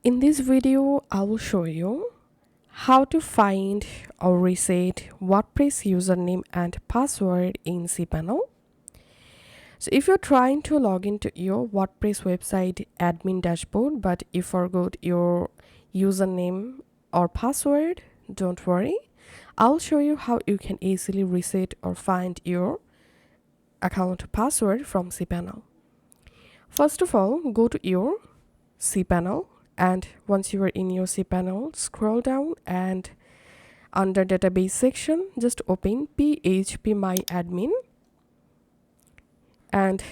In this video, I will show you how to find or reset WordPress username and password in Cpanel. So if you're trying to log into your WordPress website admin dashboard, but you forgot your username or password, don't worry. I'll show you how you can easily reset or find your account password from Cpanel. First of all, go to your Cpanel, and once you are in your Cpanel, scroll down and under database section, just open phpMyAdmin. And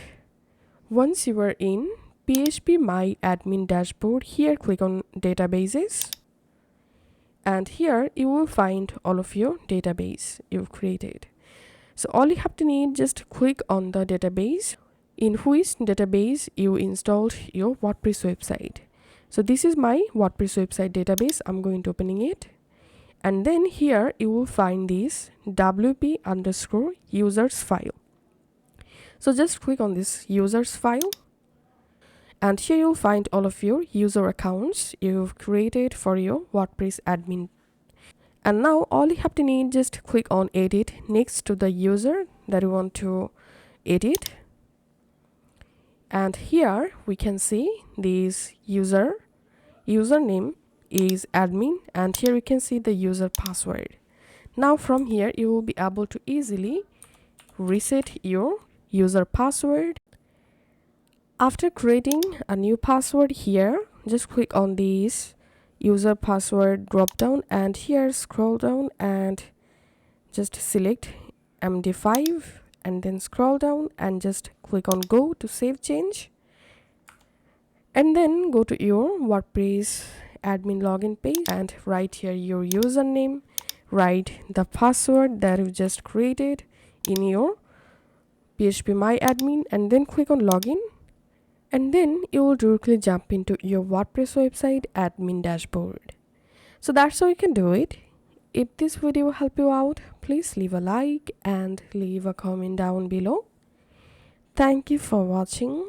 once you are in phpMyAdmin dashboard, here click on databases, and here you will find all of your database you've created. So all you have to need, just click on the database in which database you installed your WordPress website. So this is my WordPress website database. I'm going to opening it, and then here you will find this wp_users file. So just click on this users file, and here you'll find all of your user accounts you've created for your WordPress admin. And now all you have to need, just click on edit next to the user that you want to edit. And here we can see this username is admin, and here you can see the user password. Now from here you will be able to easily reset your user password. After creating a new password, here just click on this user password drop down, and here scroll down and just select MD5, and then scroll down and just click on go to save change, and then go to your WordPress admin login page and write here your username, write the password that you just created in your phpMyAdmin, and then click on login, and then you will directly jump into your WordPress website admin dashboard. So that's how you can do it. If this video helped you out, please leave a like and leave a comment down below. Thank you for watching.